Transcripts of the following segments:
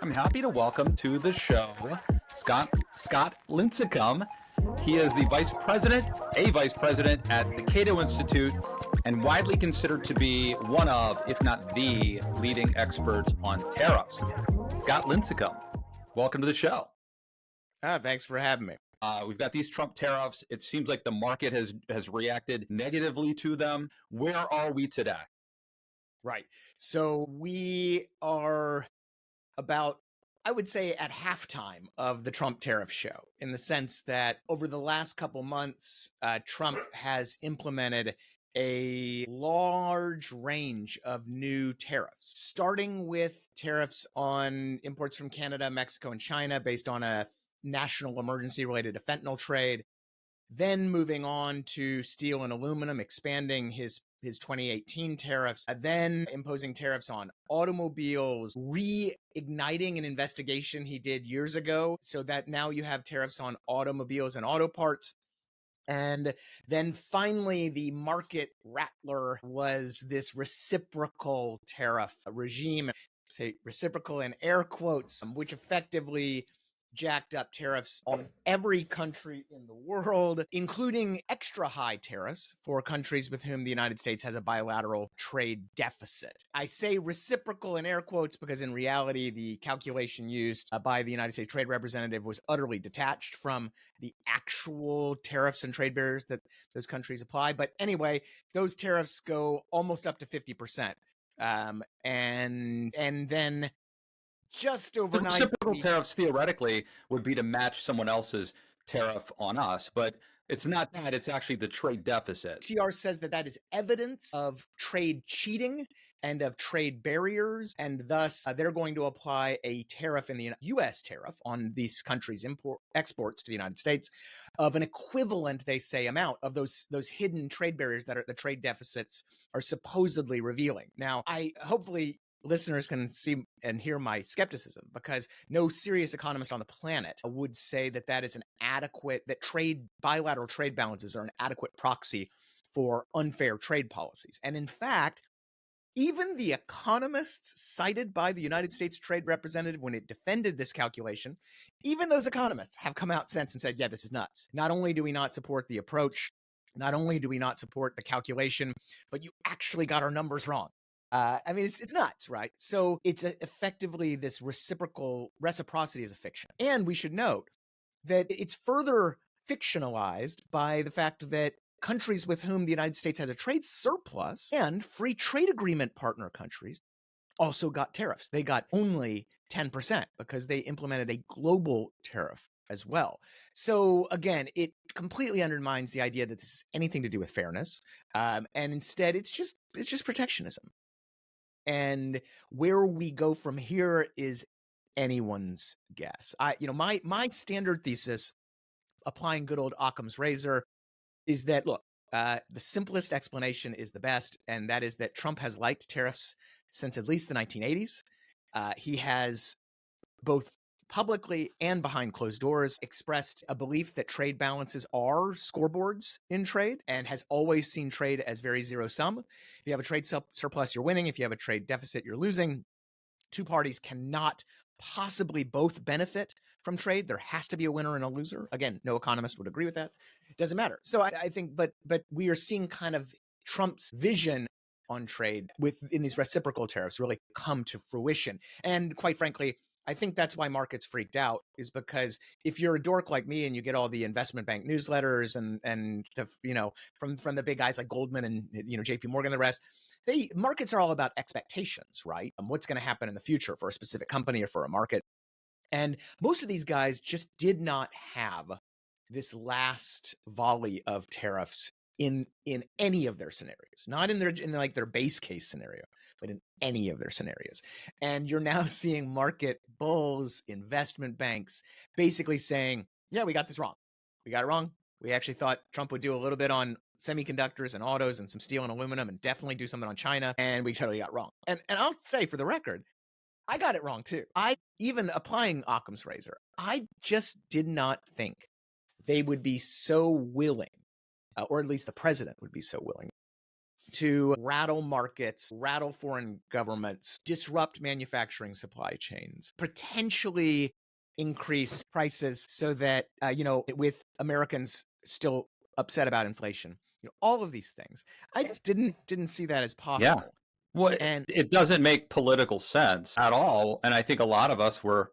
I'm happy to welcome to the show Scott Lincicome. He is the vice president at the Cato Institute, and widely considered to be one of, if not the, leading experts on tariffs. Scott Lincicome, welcome to the show. Thanks for having me. We've got these Trump tariffs. It seems like the market has reacted negatively to them. Where are we today? Right. So we are about, I would say, at halftime of the Trump tariff show, in the sense that over the last couple months, Trump has implemented a large range of new tariffs, starting with tariffs on imports from Canada, Mexico, and China based on a national emergency related to fentanyl trade. Then moving on to steel and aluminum, expanding his 2018 tariffs, then imposing tariffs on automobiles, reigniting an investigation he did years ago, so that now you have tariffs on automobiles and auto parts. And then finally, the market rattler was this reciprocal tariff regime, say reciprocal in air quotes, which effectively jacked up tariffs on every country in the world, including extra high tariffs for countries with whom the United States has a bilateral trade deficit. I say reciprocal in air quotes because in reality, the calculation used by the United States Trade Representative was utterly detached from the actual tariffs and trade barriers that those countries apply. But anyway, those tariffs go almost up to 50%. And then just overnight, reciprocal tariffs theoretically would be to match someone else's tariff on us, but it's not that. It's actually the trade deficit. CR says that is evidence of trade cheating and of trade barriers, and thus they're going to apply a tariff in the U.S. tariff on these countries' exports to the United States of an equivalent, they say, amount of those hidden trade barriers that the trade deficits are supposedly revealing. Now, hopefully listeners can see and hear my skepticism, because no serious economist on the planet would say that is an adequate, that bilateral trade balances are an adequate proxy for unfair trade policies. And in fact, even the economists cited by the United States Trade Representative when it defended this calculation, even those economists have come out since and said, yeah, this is nuts. Not only do we not support the approach, not only do we not support the calculation, but you actually got our numbers wrong. It's nuts, right? So it's effectively this reciprocity is a fiction. And we should note that it's further fictionalized by the fact that countries with whom the United States has a trade surplus and free trade agreement partner countries also got tariffs. They got only 10% because they implemented a global tariff as well. So again, it completely undermines the idea that this is anything to do with fairness. And instead, it's just protectionism. And where we go from here is anyone's guess. My standard thesis, applying good old Occam's razor, is that, look, the simplest explanation is the best, and that is that Trump has liked tariffs since at least the 1980s. He has both publicly and behind closed doors expressed a belief that trade balances are scoreboards in trade, and has always seen trade as very zero sum. If you have a trade surplus, you're winning. If you have a trade deficit, you're losing. Two parties cannot possibly both benefit from trade. There has to be a winner and a loser. Again, no economist would agree with that. It doesn't matter. So I think, but we are seeing kind of Trump's vision on trade in these reciprocal tariffs really come to fruition. And quite frankly, I think that's why markets freaked out, is because if you're a dork like me and you get all the investment bank newsletters and the, from the big guys like Goldman and JP Morgan and the rest, markets are all about expectations, right? What's going to happen in the future for a specific company or for a market. And most of these guys just did not have this last volley of tariffs in any of their scenarios, not in their base case scenario, but in any of their scenarios. And you're now seeing market bulls, investment banks basically saying, yeah, we got this wrong. We got it wrong. We actually thought Trump would do a little bit on semiconductors and autos and some steel and aluminum, and definitely do something on China. And we totally got wrong. And I'll say, for the record, I got it wrong too. Even applying Occam's razor, I just did not think they would be so willing, or at least the president would be so willing, to rattle markets, rattle foreign governments, disrupt manufacturing supply chains, potentially increase prices so that, with Americans still upset about inflation, all of these things. I just didn't see that as Yeah. possible. Well, And it doesn't make political sense at all. And I think a lot of us were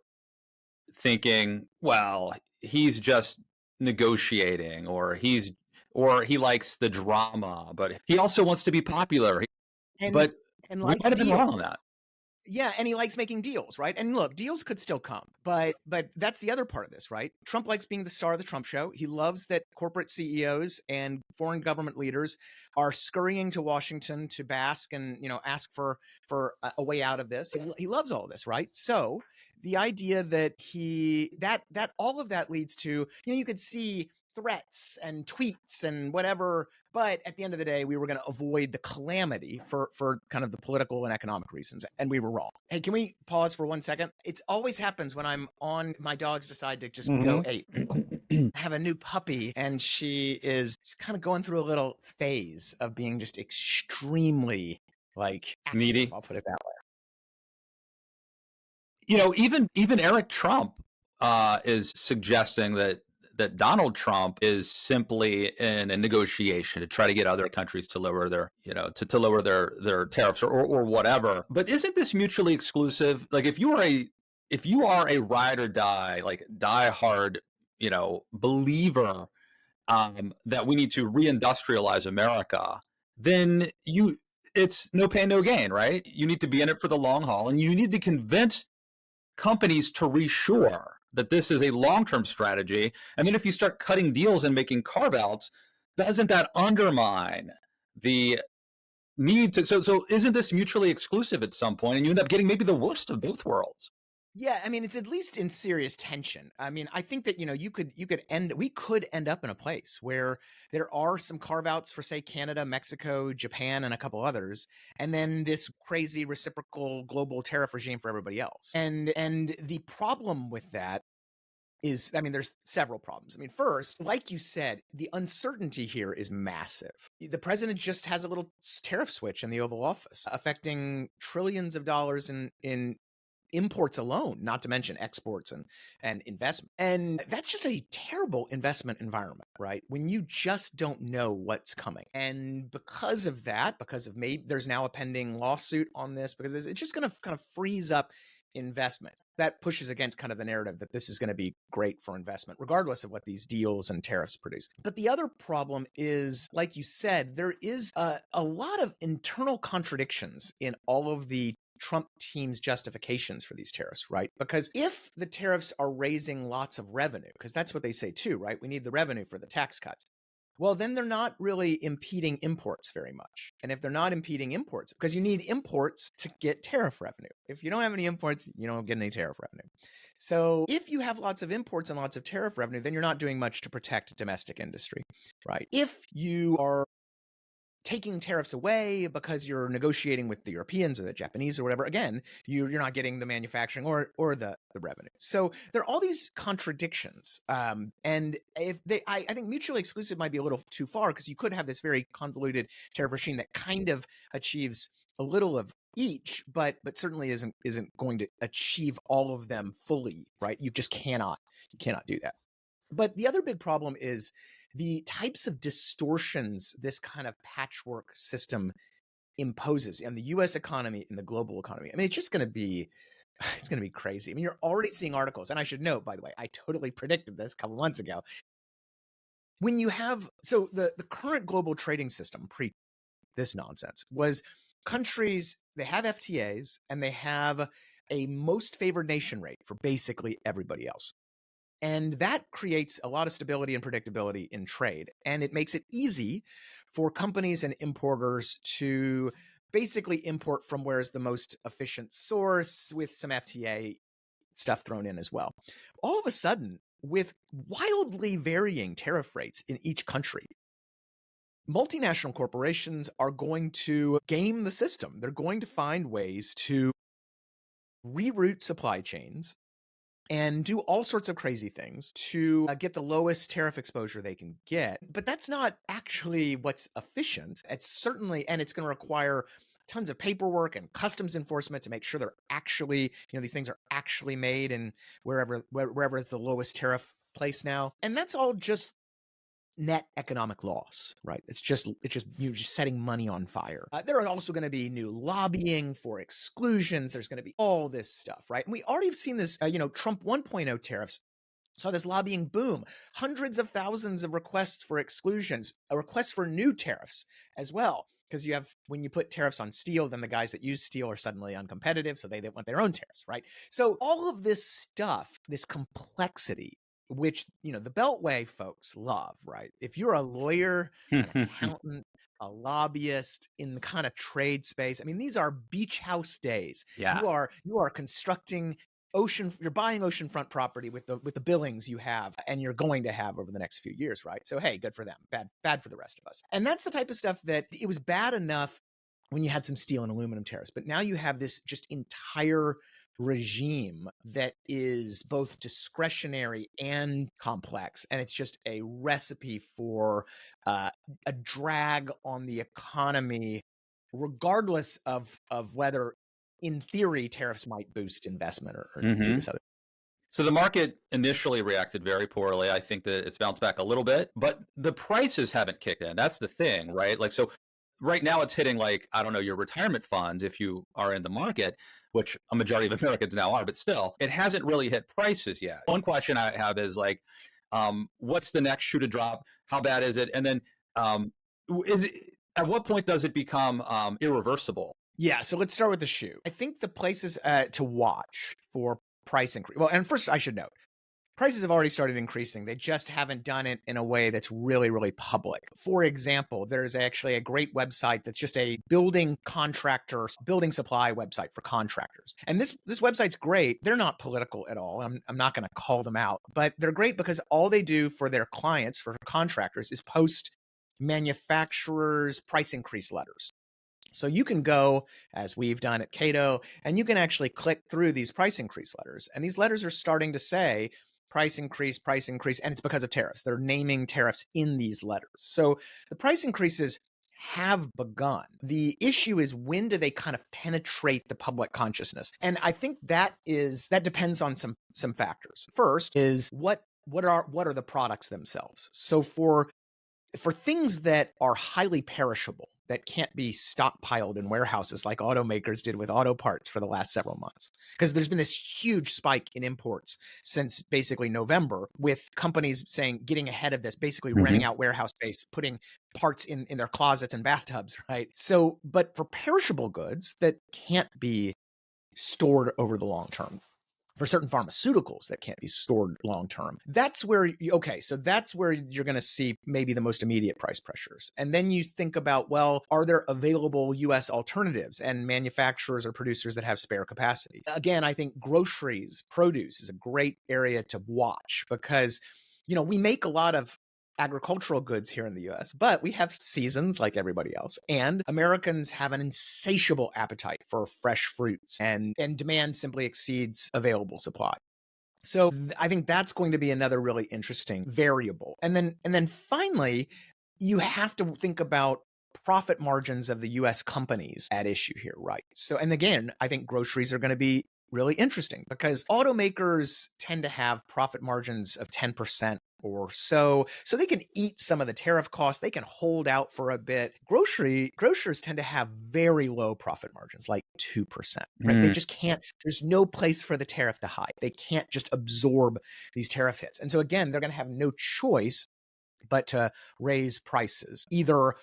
thinking, well, he's just negotiating, or he likes the drama, but he also wants to be popular. and But and we likes might have been deals. wrong on that. Yeah, and he likes making deals, right? And look, deals could still come, but that's the other part of this, right? Trump likes being the star of the Trump show. He loves that corporate CEOs and foreign government leaders are scurrying to Washington to bask and ask for a way out of this. He loves all of this, right? So the idea that that all of that leads to, you could see threats and tweets and whatever, but at the end of the day, we were going to avoid the calamity for kind of the political and economic reasons, and we were wrong. Hey, can we pause for 1 second? It always happens when I'm on, my dogs decide to just go ape. I have a new puppy, and she's kind of going through a little phase of being just extremely active. Needy. I'll put it that way. Even Eric Trump is suggesting that Donald Trump is simply in a negotiation to try to get other countries to lower their, to lower their tariffs or whatever. But isn't this mutually exclusive? Like, if you are a ride or die, like die hard, believer that we need to reindustrialize America, then it's no pain, no gain, right? You need to be in it for the long haul, and you need to convince companies to reshore that this is a long-term strategy. And then if you start cutting deals and making carve-outs, doesn't that undermine the need to? So isn't this mutually exclusive at some point, and you end up getting maybe the worst of both worlds? Yeah, I mean, it's at least in serious tension. I mean, I think that we could end up in a place where there are some carve outs for, say, Canada, Mexico, Japan, and a couple others, and then this crazy reciprocal global tariff regime for everybody else. And the problem with that is, I mean, there's several problems. I mean, first, like you said, the uncertainty here is massive. The president just has a little tariff switch in the Oval Office, affecting trillions of dollars in imports alone, not to mention exports and investment. And that's just a terrible investment environment, right? When you just don't know what's coming. And because of that, maybe there's now a pending lawsuit on this, because it's just going to kind of freeze up investment. That pushes against kind of the narrative that this is going to be great for investment, regardless of what these deals and tariffs produce. But the other problem is, like you said, there is a lot of internal contradictions in all of the Trump team's justifications for these tariffs, right? Because if the tariffs are raising lots of revenue, because that's what they say too, right? We need the revenue for the tax cuts. Well, then they're not really impeding imports very much. And if they're not impeding imports, because you need imports to get tariff revenue. If you don't have any imports, you don't get any tariff revenue. So if you have lots of imports and lots of tariff revenue, then you're not doing much to protect domestic industry, right? If you are taking tariffs away because you're negotiating with the Europeans or the Japanese or whatever, again, you're not getting the manufacturing or the revenue. So there are all these contradictions. And if I think mutually exclusive might be a little too far, because you could have this very convoluted tariff regime that kind of achieves a little of each, but certainly isn't going to achieve all of them fully, right? You cannot do that. But the other big problem is the types of distortions this kind of patchwork system imposes on the US economy and the global economy. I mean, it's going to be crazy. I mean, you're already seeing articles, and I should note, by the way, I totally predicted this a couple months ago. When you have, so the current global trading system pre this nonsense was countries, they have FTAs and they have a most favored nation rate for basically everybody else. And that creates a lot of stability and predictability in trade. And it makes it easy for companies and importers to basically import from where's the most efficient source, with some FTA stuff thrown in as well. All of a sudden, with wildly varying tariff rates in each country, multinational corporations are going to game the system. They're going to find ways to reroute supply chains and do all sorts of crazy things to get the lowest tariff exposure they can get. But that's not actually what's efficient. It's certainly, and it's going to require tons of paperwork and customs enforcement to make sure they're actually, these things are actually made in wherever it's the lowest tariff place now. And that's all just net economic loss, right? It's just you're just setting money on fire. There are also going to be new lobbying for exclusions. There's going to be all this stuff, right? And we already have seen this, Trump 1.0 tariffs saw this lobbying boom, hundreds of thousands of requests for exclusions, a request for new tariffs as well. Because when you put tariffs on steel, then the guys that use steel are suddenly uncompetitive, so they want their own tariffs, right? So all of this stuff, this complexity, which, the Beltway folks love, right? If you're a lawyer, an accountant, a lobbyist in the kind of trade space, I mean, these are beach house days. Yeah. You are constructing you're buying oceanfront property with the billings you have and you're going to have over the next few years, right? So hey, good for them, bad for the rest of us. And that's the type of stuff that it was bad enough when you had some steel and aluminum tariffs, but now you have this just entire regime that is both discretionary and complex, and it's just a recipe for a drag on the economy, regardless of whether in theory tariffs might boost investment or do this other. So the market initially reacted very poorly. I think that it's bounced back a little bit, but the prices haven't kicked in. That's the thing, right? Like, so right now it's hitting, like, I don't know, your retirement funds if you are in the market, which a majority of Americans now are, but still, it hasn't really hit prices yet. One question I have is like, what's the next shoe to drop? How bad is it? And then at what point does it become irreversible? Yeah, so let's start with the shoe. I think the places to watch for price increase. Well, and first I should note, prices have already started increasing. They just haven't done it in a way that's really, really public. For example, there's actually a great website that's just a building supply website for contractors. And this website's great. They're not political at all. I'm not going to call them out, but they're great because all they do for their clients, for contractors, is post manufacturers' price increase letters. So you can go, as we've done at Cato, and you can actually click through these price increase letters. And these letters are starting to say price increase, and it's because of tariffs. They're naming tariffs in these letters. So the price increases have begun. The issue is, when do they kind of penetrate the public consciousness? And I think that depends on some factors. First is what are the products themselves? So for things that are highly perishable, that can't be stockpiled in warehouses like automakers did with auto parts for the last several months, because there's been this huge spike in imports since basically November, with companies getting ahead of this, basically renting out warehouse space, putting parts in their closets and bathtubs, right? So, but for perishable goods that can't be stored over the long term, for certain pharmaceuticals that can't be stored long term, that's where you're going to see maybe the most immediate price pressures. And then you think about, well, are there available US alternatives and manufacturers or producers that have spare capacity? Again, I think groceries, produce is a great area to watch, because we make a lot of agricultural goods here in the US, but we have seasons like everybody else. And Americans have an insatiable appetite for fresh fruits, and demand simply exceeds available supply. So I think that's going to be another really interesting variable. And then finally, you have to think about profit margins of the US companies at issue here, right? So, and again, I think groceries are going to be really interesting, because automakers tend to have profit margins of 10% or so they can eat some of the tariff costs. They can hold out for a bit. Grocers tend to have very low profit margins, like 2%, right? They just can't, there's no place for the tariff to hide. They can't just absorb these tariff hits. And so again, they're going to have no choice but to raise prices, either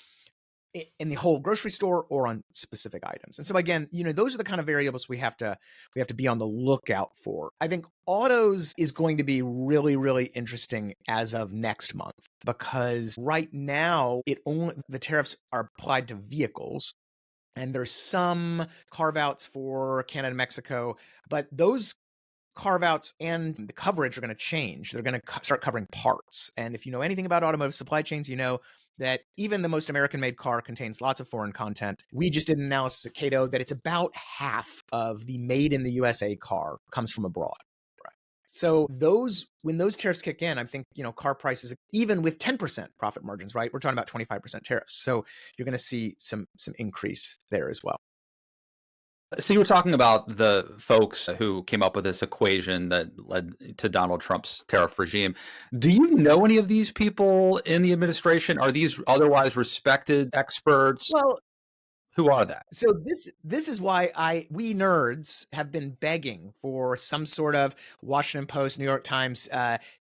in the whole grocery store or on specific items. And so again, those are the kind of variables we have to be on the lookout for. I think autos is going to be really, really interesting as of next month, because right now the tariffs are applied to vehicles, and there's some carve-outs for Canada and Mexico, but those carve-outs and the coverage are going to change. They're going to start covering parts. And if you know anything about automotive supply chains, you know that even the most American-made car contains lots of foreign content. We just did an analysis at Cato that it's about half of the made in the USA car comes from abroad. Right. So when those tariffs kick in, I think, car prices, even with 10% profit margins, right? We're talking about 25% tariffs. So you're going to see some increase there as well. So you were talking about the folks who came up with this equation that led to Donald Trump's tariff regime. Do you know any of these people in the administration? Are these otherwise respected experts? Well, Who are that? so this is why we nerds have been begging for some sort of Washington Post, New York Times,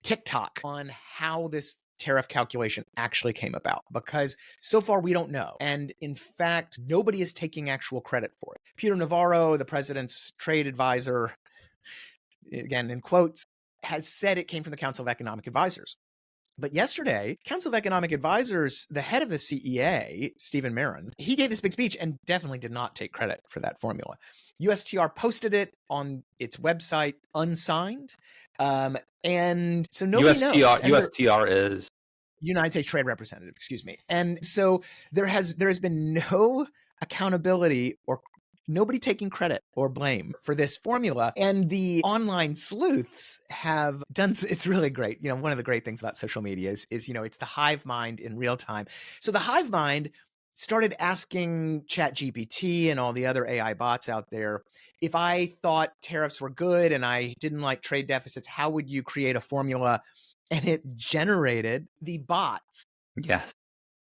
TikTok on how this tariff calculation actually came about, because so far we don't know. And in fact, nobody is taking actual credit for it. Peter Navarro, the president's trade advisor, again in quotes, has said it came from the Council of Economic Advisors. But yesterday, Council of Economic Advisors, the head of the CEA, Stephen Marin, he gave this big speech and definitely did not take credit for that formula. USTR posted it on its website unsigned. And so nobody knows. And USTR is United States Trade Representative, excuse me. And so there has been no accountability or nobody taking credit or blame for this formula. And the online sleuths have done, it's really great. One of the great things about social media is it's the hive mind in real time. So the hive mind started asking ChatGPT and all the other AI bots out there, if I thought tariffs were good and I didn't like trade deficits, how would you create a formula? And it generated, the bots yes.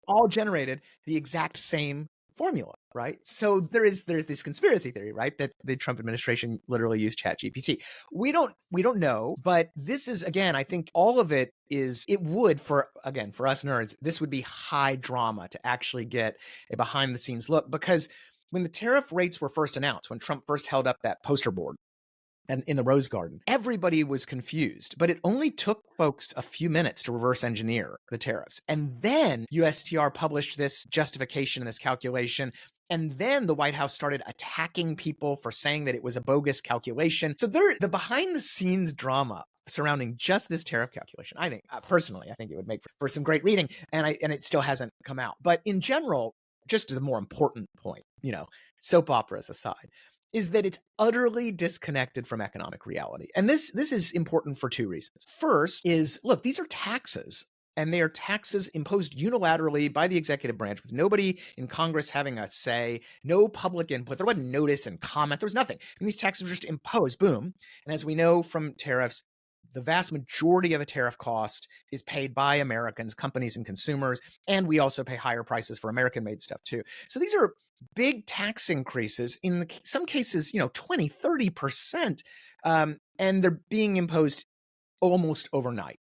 all generated the exact same formula, right? So there's this conspiracy theory, right, that the Trump administration literally used ChatGPT. We don't know, but this is, again, I think all of it would, for us nerds, this would be high drama to actually get a behind the scenes look, because when the tariff rates were first announced, when Trump first held up that poster board and in the Rose Garden, everybody was confused, but it only took folks a few minutes to reverse engineer the tariffs. And then USTR published this justification and this calculation. And then the White House started attacking people for saying that it was a bogus calculation. So the behind the scenes drama surrounding just this tariff calculation, I think, personally, I think it would make for some great reading. And it still hasn't come out. But in general, just to the more important point, soap operas aside, is that it's utterly disconnected from economic reality. And this is important for two reasons. First is, look, these are taxes, and they are taxes imposed unilaterally by the executive branch with nobody in Congress having a say, no public input. There wasn't notice and comment. There was nothing. And these taxes were just imposed, boom. And as we know from tariffs, the vast majority of a tariff cost is paid by Americans, companies, and consumers. And we also pay higher prices for American-made stuff too. So these are big tax increases, in some cases, 20, 30%, and they're being imposed almost overnight.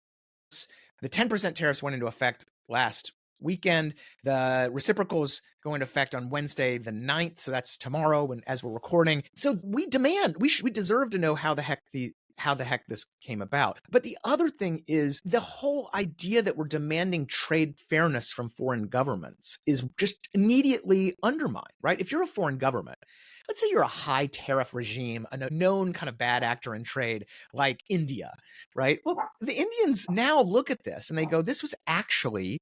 The 10% tariffs went into effect last weekend. The reciprocals go into effect on Wednesday, the 9th. So that's tomorrow, as we're recording. So we deserve to know how the heck this came about. But the other thing is, the whole idea that we're demanding trade fairness from foreign governments is just immediately undermined, right? If you're a foreign government, let's say you're a high tariff regime, a known kind of bad actor in trade like India, right? Well, the Indians now look at this and they go, this was actually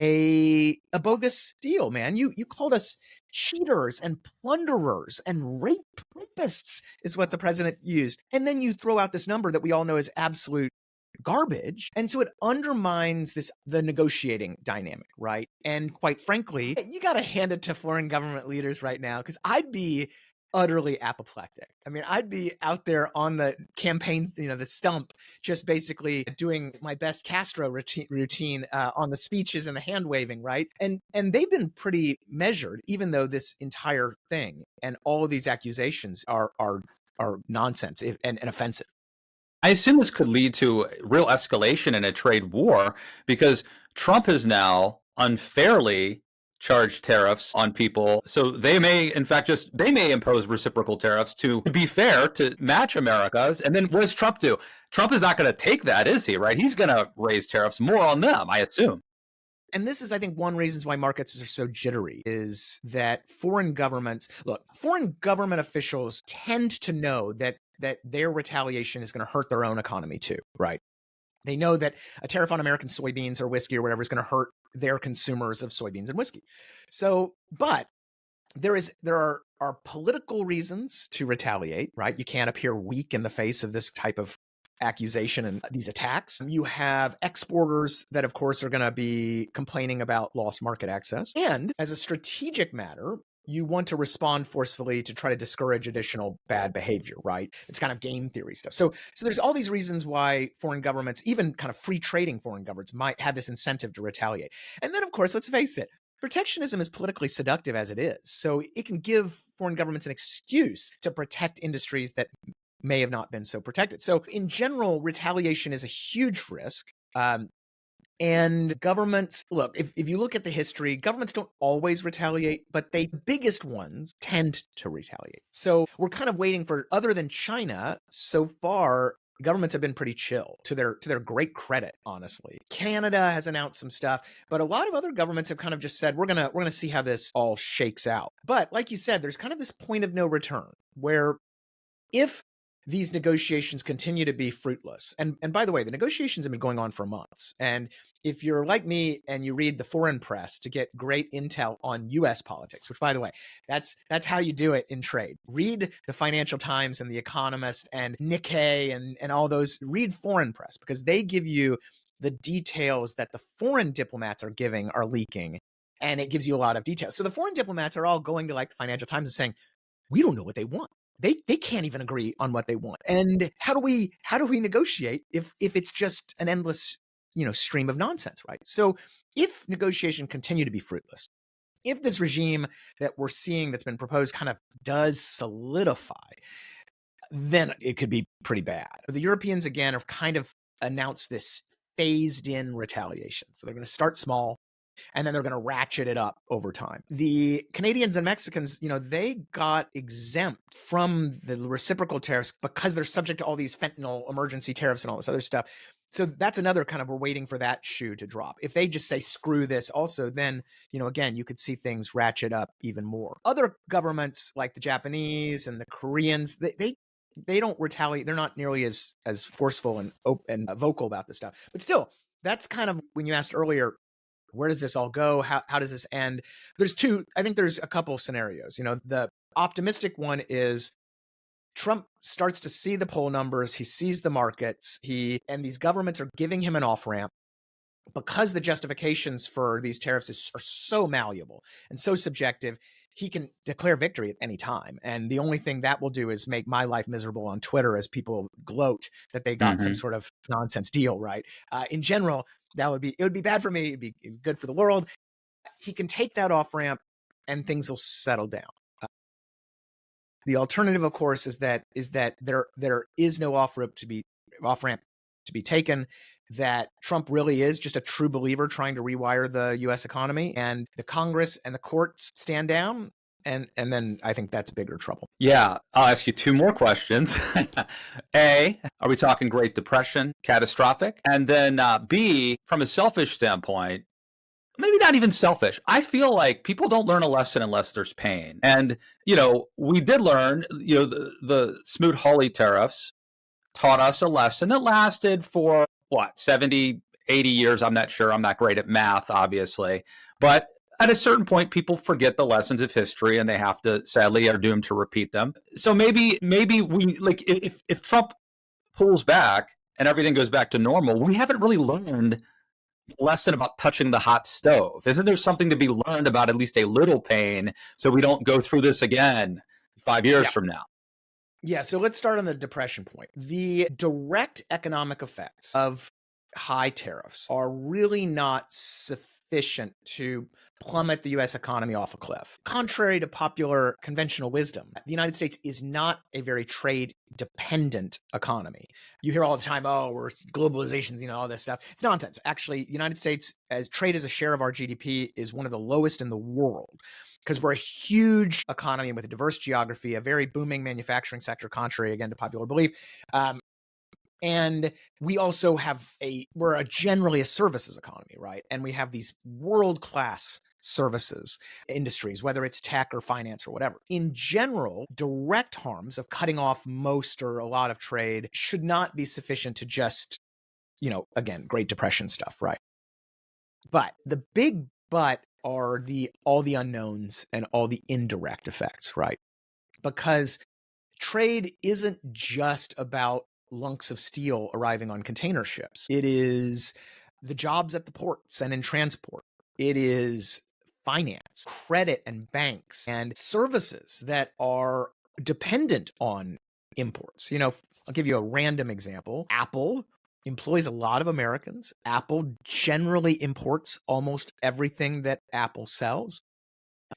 a bogus deal, man. You called us cheaters and plunderers and rapists is what the president used. And then you throw out this number that we all know is absolute garbage. And so it undermines the negotiating dynamic, right? And quite frankly, you got to hand it to foreign government leaders right now, because I'd be utterly apoplectic. I mean, I'd be out there on the campaign, the stump, just basically doing my best Castro routine on the speeches and the hand waving, right? And they've been pretty measured, even though this entire thing and all of these accusations are nonsense and offensive. I assume this could lead to real escalation in a trade war, because Trump has now unfairly charged tariffs on people. So they may, in fact, they may impose reciprocal tariffs to be fair, to match America's. And then what does Trump do? Trump is not going to take that, is he? Right? He's going to raise tariffs more on them, I assume. And this is, I think, one reason why markets are so jittery, is that foreign government officials tend to know that their retaliation is going to hurt their own economy too, right? They know that a tariff on American soybeans or whiskey or whatever is going to hurt their consumers of soybeans and whiskey. So, but there are political reasons to retaliate, right? You can't appear weak in the face of this type of accusation and these attacks. You have exporters that, of course, are going to be complaining about lost market access. And as a strategic matter, you want to respond forcefully to try to discourage additional bad behavior, right? It's kind of game theory stuff. So there's all these reasons why foreign governments, even kind of free trading foreign governments, might have this incentive to retaliate. And then, of course, let's face it, protectionism is politically seductive as it is. So it can give foreign governments an excuse to protect industries that may have not been so protected. So in general, retaliation is a huge risk. And governments, look, if you look at the history, governments don't always retaliate, but the biggest ones tend to retaliate. So we're kind of waiting for, other than China, so far, governments have been pretty chill, to their great credit, honestly. Canada has announced some stuff, but a lot of other governments have kind of just said, we're gonna see how this all shakes out. But like you said, there's kind of this point of no return where if these negotiations continue to be fruitless. And by the way, the negotiations have been going on for months. And if you're like me and you read the foreign press to get great intel on US politics, which by the way, that's how you do it in trade. Read the Financial Times and The Economist and Nikkei and all those. Read foreign press because they give you the details that the foreign diplomats are leaking. And it gives you a lot of details. So the foreign diplomats are all going to like the Financial Times and saying, we don't know what they want. They can't even agree on what they want. And how do we negotiate if it's just an endless, stream of nonsense, right? So if negotiation continue to be fruitless, if this regime that we're seeing that's been proposed kind of does solidify, then it could be pretty bad. The Europeans, again, have kind of announced this phased in retaliation. So they're going to start small, and then they're going to ratchet it up over time. The Canadians and Mexicans, they got exempt from the reciprocal tariffs because they're subject to all these fentanyl emergency tariffs and all this other stuff. So that's another kind of, we're waiting for that shoe to drop. If they just say, screw this also, then, again, you could see things ratchet up even more. Other governments like the Japanese and the Koreans, they don't retaliate. They're not nearly as forceful and vocal about this stuff. But still, that's kind of, when you asked earlier, where does this all go? How does this end? I think there's a couple scenarios. The optimistic one is Trump starts to see the poll numbers. He sees the markets. And these governments are giving him an off-ramp because the justifications for these tariffs are so malleable and so subjective. He can declare victory at any time. And the only thing that will do is make my life miserable on Twitter as people gloat that they got some sort of nonsense deal, right? In general, it would be bad for me. It'd be good for the world. He can take that off ramp and things will settle down. The alternative, of course, is that there is no off ramp to be taken, that Trump really is just a true believer trying to rewire the US economy, and the Congress and the courts stand down. And then I think that's bigger trouble. Yeah, I'll ask you two more questions. A, are we talking Great Depression, catastrophic? And then B, from a selfish standpoint, maybe not even selfish. I feel like people don't learn a lesson unless there's pain. And, we did learn, the Smoot-Hawley tariffs taught us a lesson that lasted for, 70, 80 years? I'm not sure. I'm not great at math, obviously. But at a certain point, people forget the lessons of history and they have to, sadly, are doomed to repeat them. So maybe we, like, if Trump pulls back and everything goes back to normal, we haven't really learned the lesson about touching the hot stove. Isn't there something to be learned about at least a little pain so we don't go through this again 5 years from now? Yeah, so let's start on the depression point. The direct economic effects of high tariffs are really not sufficient to plummet the US economy off a cliff. Contrary to popular conventional wisdom, the United States is not a very trade-dependent economy. You hear all the time, we're globalizations, all this stuff. It's nonsense. Actually, the United States, as trade as a share of our GDP, is one of the lowest in the world, because we're a huge economy with a diverse geography, a very booming manufacturing sector, contrary, again, to popular belief. And we also we're generally a services economy, right? And we have these world-class services industries, whether it's tech or finance or whatever. In general, direct harms of cutting off most or a lot of trade should not be sufficient to just, again, Great Depression stuff, right? But the big but are all the unknowns and all the indirect effects, right? Because trade isn't just about lunks of steel arriving on container ships. It is the jobs at the ports and in transport. It is finance, credit and banks, and services that are dependent on imports. I'll give you a random example. Apple employs a lot of Americans. Apple generally imports almost everything that Apple sells.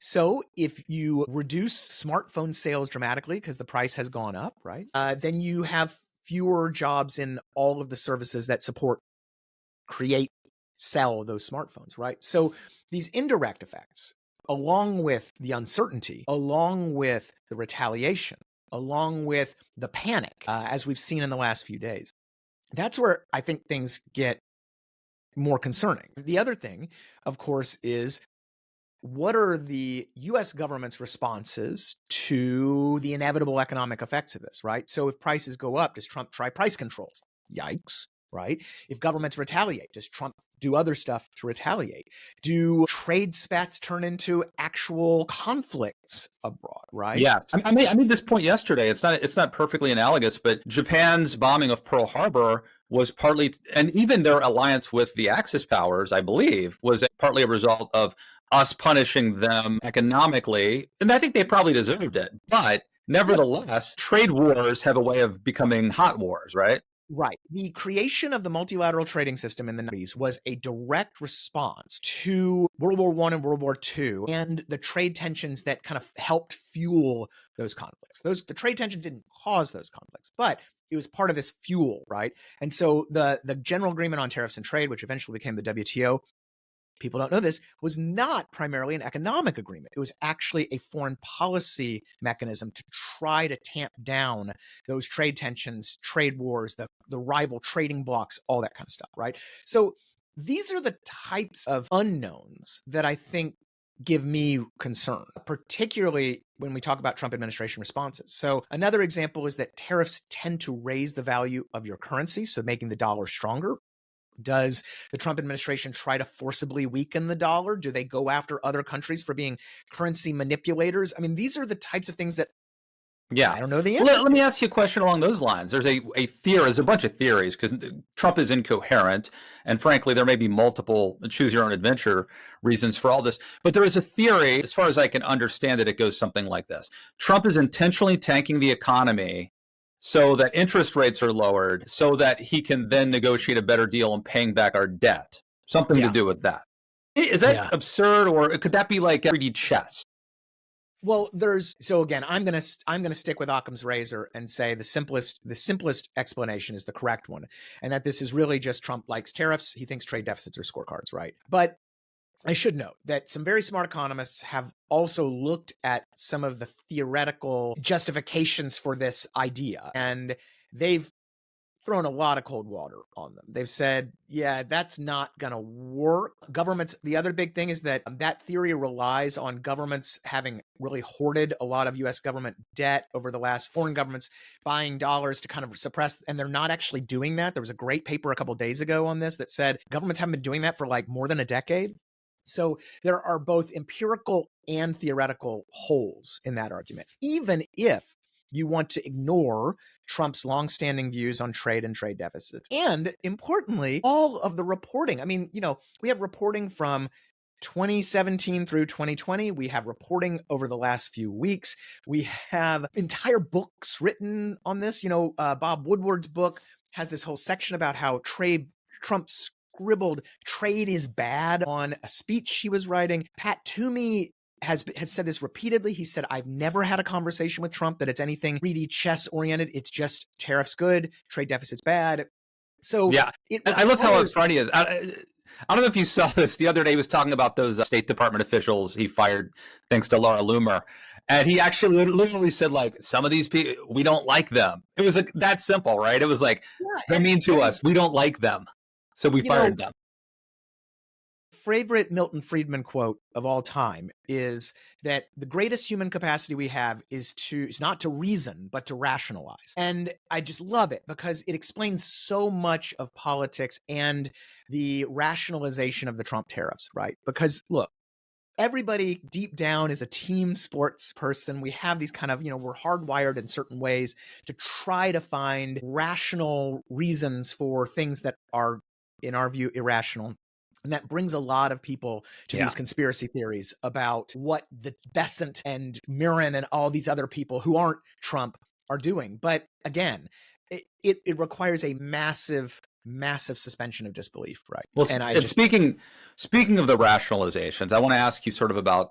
So if you reduce smartphone sales dramatically because the price has gone up, right? Then you have fewer jobs in all of the services that support, create, sell those smartphones, right? So these indirect effects, along with the uncertainty, along with the retaliation, along with the panic, as we've seen in the last few days, that's where I think things get more concerning. The other thing, of course, is what are the US government's responses to the inevitable economic effects of this, right? So if prices go up, does Trump try price controls? Yikes, right? If governments retaliate, does Trump do other stuff to retaliate? Do trade spats turn into actual conflicts abroad, right? Yeah, I made this point yesterday. It's not perfectly analogous, but Japan's bombing of Pearl Harbor was partly, and even their alliance with the Axis powers, I believe, was partly a result of us punishing them economically, and I think they probably deserved it. But nevertheless, trade wars have a way of becoming hot wars, right? Right. The creation of the multilateral trading system in the 90s was a direct response to World War I and World War II and the trade tensions that kind of helped fuel those conflicts. The trade tensions didn't cause those conflicts, but it was part of this fuel, right? And so the General Agreement on Tariffs and Trade, which eventually became the WTO, people don't know this, was not primarily an economic agreement. It was actually a foreign policy mechanism to try to tamp down those trade tensions, trade wars, the rival trading blocs, all that kind of stuff, right? So these are the types of unknowns that I think give me concern, particularly when we talk about Trump administration responses. So another example is that tariffs tend to raise the value of your currency, so making the dollar stronger. Does the Trump administration try to forcibly weaken the dollar? Do they go after other countries for being currency manipulators? I mean, these are the types of things that I don't know the answer. Let me ask you a question along those lines. There's a theory, there's a bunch of theories because Trump is incoherent, and frankly, there may be multiple choose your own adventure reasons for all this. But there is a theory, as far as I can understand it, it goes something like this: Trump is intentionally tanking the economy so that interest rates are lowered, so that he can then negotiate a better deal on paying back our debt. Something to do with that. Is that absurd, or could that be like 3D chess? Well, so again, I'm gonna stick with Occam's razor and say the simplest explanation is the correct one, and that this is really just Trump likes tariffs. He thinks trade deficits are scorecards, right? But I should note that some very smart economists have also looked at some of the theoretical justifications for this idea, and they've thrown a lot of cold water on them. They've said, yeah, that's not going to work. Governments, the other big thing is that that theory relies on governments having really hoarded a lot of US government debt over the last, foreign governments buying dollars to kind of suppress, and they're not actually doing that. There was a great paper a couple of days ago on this that said governments haven't been doing that for like more than a decade. So there are both empirical and theoretical holes in that argument, even if you want to ignore Trump's longstanding views on trade and trade deficits. And importantly, all of the reporting. I mean, we have reporting from 2017 through 2020. We have reporting over the last few weeks. We have entire books written on this. Bob Woodward's book has this whole section about how Trump scribbled trade is bad on a speech he was writing. Pat Toomey has said this repeatedly. He said, I've never had a conversation with Trump that it's anything 3D chess oriented. It's just tariffs good, trade deficits bad. So yeah, I love how upfront he is. I don't know if you saw this the other day. He was talking about those State Department officials he fired thanks to Laura Loomer. And he actually literally said, like, some of these people, we don't like them. It was like that simple, right? It was like, they're mean to us. We don't like them. So we fired them. Favorite Milton Friedman quote of all time is that the greatest human capacity we have is not to reason, but to rationalize. And I just love it because it explains so much of politics and the rationalization of the Trump tariffs, right? Because look, everybody deep down is a team sports person. We have these kind of, we're hardwired in certain ways to try to find rational reasons for things that are, in our view, irrational. And that brings a lot of people to these conspiracy theories about what the Besant and Mirren and all these other people who aren't Trump are doing. But again, it requires a massive suspension of disbelief, right? Well, speaking of the rationalizations, I want to ask you sort of about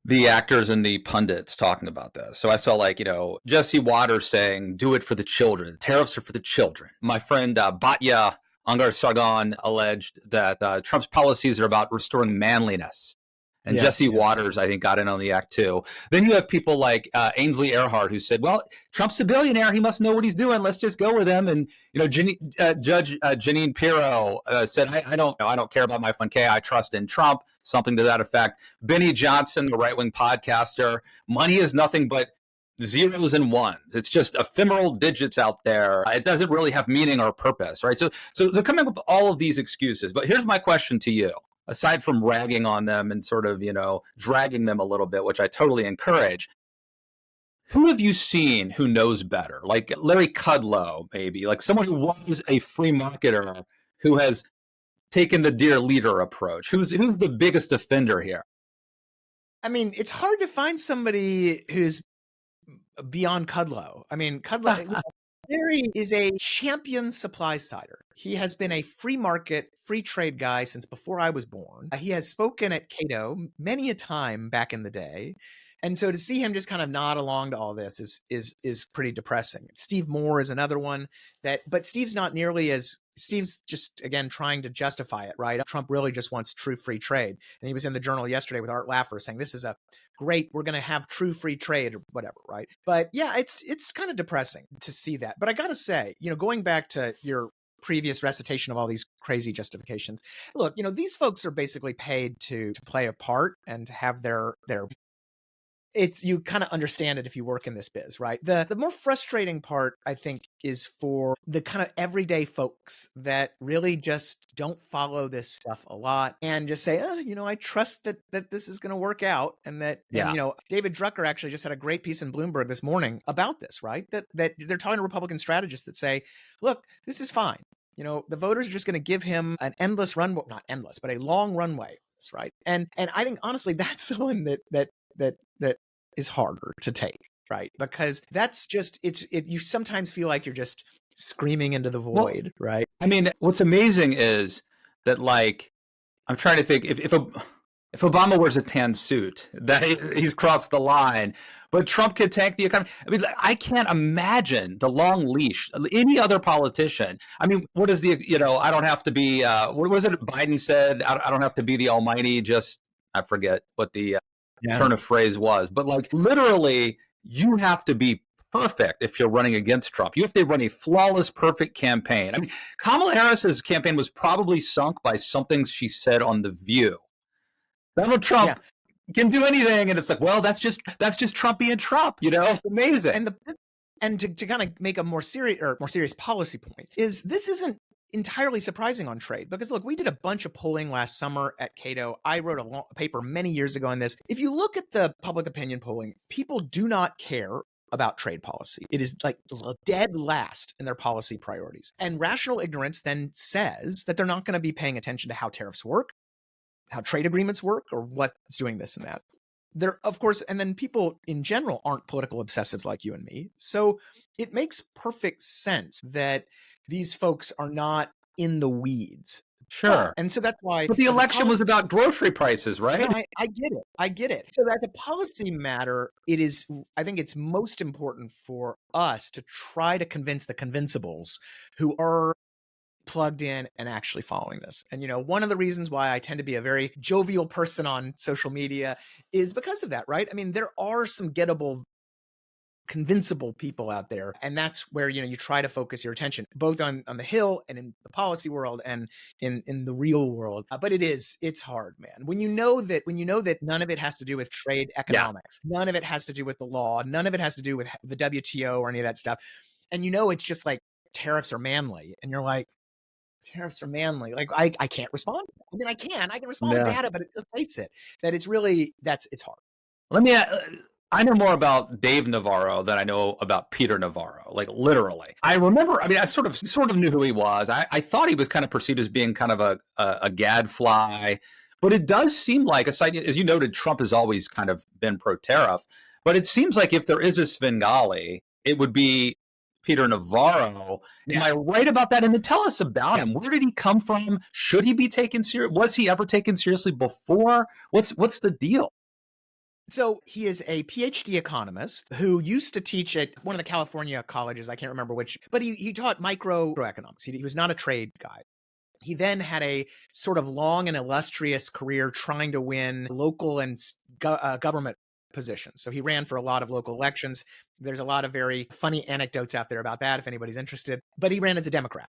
the actors and the pundits talking about this. So I saw Jesse Waters saying, "Do it for the children. Tariffs are for the children." My friend Batya Angar Sargon alleged that Trump's policies are about restoring manliness. And Jesse Waters, I think, got in on the act too. Then you have people like Ainsley Earhart, who said, "Well, Trump's a billionaire; he must know what he's doing. Let's just go with him." And Judge Jeanine Pirro said, I don't care about my friend K. I trust in Trump." Something to that effect. Benny Johnson, the right-wing podcaster, "Money is nothing but zeros and ones. It's just ephemeral digits out there. It doesn't really have meaning or purpose," right? So they're coming up with all of these excuses. But here's my question to you. Aside from ragging on them and sort of, dragging them a little bit, which I totally encourage, who have you seen who knows better? Like Larry Kudlow, maybe, like someone who was a free marketer who has taken the dear leader approach. Who's the biggest offender here? I mean, it's hard to find somebody who's beyond Kudlow. I mean, Kudlow Larry is a champion supply sider. He has been a free market, free trade guy since before I was born. He has spoken at Cato many a time back in the day. And so to see him just kind of nod along to all this is pretty depressing. Steve Moore is another one but Steve's not nearly as, Steve's just, again, trying to justify it, right? Trump really just wants true free trade. And he was in the Journal yesterday with Art Laffer saying, this is a great, we're going to have true free trade or whatever, right? But yeah, it's kind of depressing to see that. But I got to say, going back to your previous recitation of all these crazy justifications, look, these folks are basically paid to play a part and to have their you kind of understand it if you work in this biz, right? The more frustrating part, I think, is for the kind of everyday folks that really just don't follow this stuff a lot and just say, I trust that this is going to work out. And that, David Drucker actually just had a great piece in Bloomberg this morning about this, right? That they're talking to Republican strategists that say, look, this is fine. The voters are just going to give him an endless runway, not endless, but a long runway, right? And I think, honestly, that's the one that is harder to take, right? Because that's just, you sometimes feel like you're just screaming into the void, right? I mean, what's amazing is that, I'm trying to think, if Obama wears a tan suit, that he's crossed the line, but Trump could tank the economy. I mean, I can't imagine the long leash. Any other politician. I mean, what is I don't have to be, what was it Biden said? I don't have to be the almighty, I forget what the turn of phrase was, but literally you have to be perfect if you're running against Trump. You have to run a flawless, perfect campaign. I mean, Kamala Harris's campaign was probably sunk by something she said on The View. Donald Trump can do anything, and it's like, well, that's just Trump being Trump. It's amazing. And to kind of make a more serious policy point is this isn't entirely surprising on trade, because look, we did a bunch of polling last summer at Cato. I wrote a paper many years ago on this. If you look at the public opinion polling, people do not care about trade policy. It is dead last in their policy priorities. And rational ignorance then says that they're not going to be paying attention to how tariffs work, how trade agreements work, or what's doing this and that. There, of course, and then people in general aren't political obsessives like you and me. So it makes perfect sense that these folks are not in the weeds. Sure. And so that's why. But the election was about grocery prices, right? No, I get it. So as a policy matter, I think it's most important for us to try to convince the convincibles who are plugged in and actually following this. And, one of the reasons why I tend to be a very jovial person on social media is because of that, right? I mean, there are some gettable, convincible people out there. And that's where, you try to focus your attention, both on the Hill and in the policy world and in the real world. But it's hard, man. When you know that none of it has to do with trade economics, none of it has to do with the law, none of it has to do with the WTO or any of that stuff. And it's just like tariffs are manly. And you're like, Tariffs are manly. Like I can't respond. I mean, I can respond with Yeah. data, but let's face it, that it's really it's hard. Let me. I know more about Dave Navarro than I know about Peter Navarro. Like literally, I remember. I mean, I sort of knew who he was. I thought he was kind of perceived as being kind of a gadfly, but it does seem like, aside as you noted, Trump has always kind of been pro-tariff. But it seems like if there is a Svengali, it would be Peter Navarro. Am I right about that? And then tell us about him. Where did he come from? Should he be taken serious? Was he ever taken seriously before? What's the deal? So he is a PhD economist who used to teach at one of the California colleges. I can't remember which, but he taught microeconomics. He was not a trade guy. He then had a sort of long and illustrious career trying to win local and government positions. So he ran for a lot of local elections. There's a lot of very funny anecdotes out there about that if anybody's interested. But he ran as a Democrat.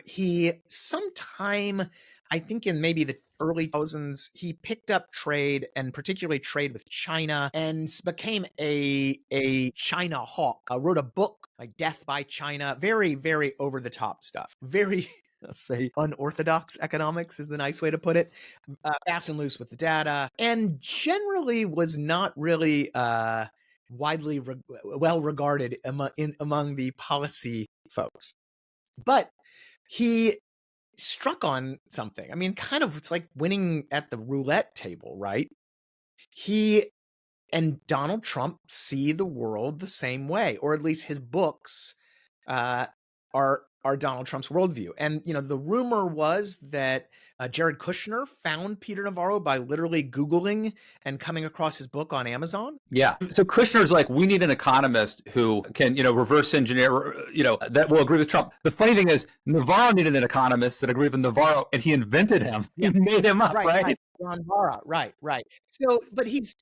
He sometime, I think in maybe the early 2000s, he picked up trade and particularly trade with China and became a China hawk. Wrote a book like Death by China, very, very over the top stuff. Very, let's say, unorthodox economics is the nice way to put it. Fast and loose with the data, and generally was not really widely well regarded among the policy folks. But he struck on something. I mean, kind of, it's like winning at the roulette table, right? He and Donald Trump see the world the same way, or at least his books are Donald Trump's worldview. And, the rumor was that Jared Kushner found Peter Navarro by literally Googling and coming across his book on Amazon. Yeah. So Kushner's like, we need an economist who can, reverse engineer, that will agree with Trump. The funny thing is, Navarro needed an economist that agreed with Navarro, and he invented him. He made him up, right? Ron Barra, right. So, but he's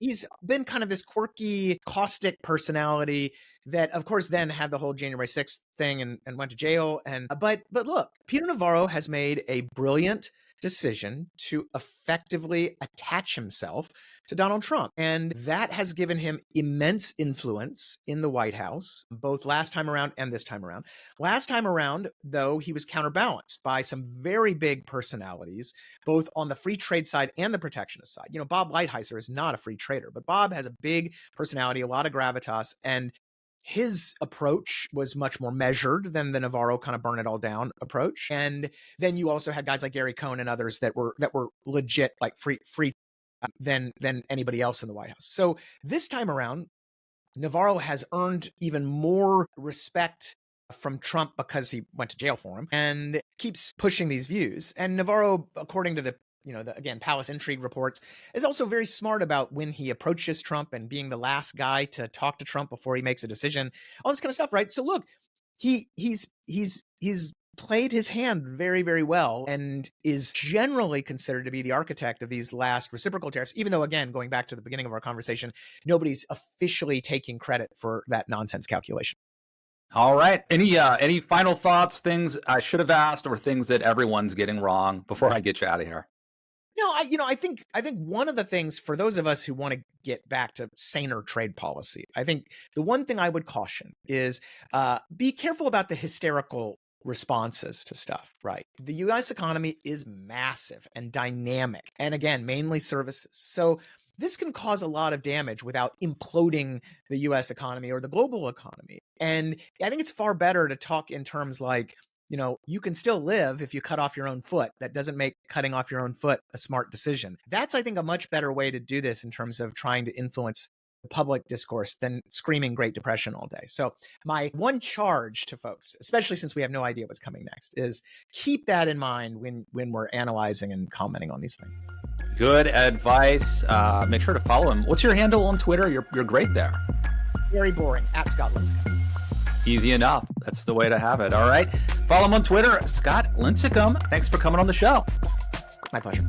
been kind of this quirky, caustic personality that, of course, then had the whole January 6th thing and went to jail. But look, Peter Navarro has made a brilliant decision to effectively attach himself to Donald Trump. And that has given him immense influence in the White House, both last time around and this time around. Last time around, though, he was counterbalanced by some very big personalities, both on the free trade side and the protectionist side. Bob Lighthizer is not a free trader, but Bob has a big personality, a lot of gravitas, and his approach was much more measured than the Navarro kind of burn it all down approach. And then you also had guys like Gary Cohn and others that were legit, like free than anybody else in the White House. So this time around, Navarro has earned even more respect from Trump because he went to jail for him and keeps pushing these views. And Navarro, according to the again, Palace Intrigue reports, is also very smart about when he approaches Trump and being the last guy to talk to Trump before he makes a decision, all this kind of stuff, right? So look, he's played his hand very, very well and is generally considered to be the architect of these last reciprocal tariffs, even though, again, going back to the beginning of our conversation, nobody's officially taking credit for that nonsense calculation. All right. Any final thoughts, things I should have asked, or things that everyone's getting wrong before I get you out of here? No, I think one of the things for those of us who want to get back to saner trade policy, I think the one thing I would caution is be careful about the hysterical responses to stuff, right? The US economy is massive and dynamic, and again, mainly services. So this can cause a lot of damage without imploding the US economy or the global economy. And I think it's far better to talk in terms like, you can still live if you cut off your own foot. That doesn't make cutting off your own foot a smart decision. That's, I think, a much better way to do this in terms of trying to influence the public discourse than screaming Great Depression all day. So my one charge to folks, especially since we have no idea what's coming next, is keep that in mind when we're analyzing and commenting on these things. Good advice. Make sure to follow him. What's your handle on Twitter? You're great there. Very boring, at Scott Lincicome. Easy enough. That's the way to have it. All right. Follow him on Twitter, Scott Lincicome. Thanks for coming on the show. My pleasure.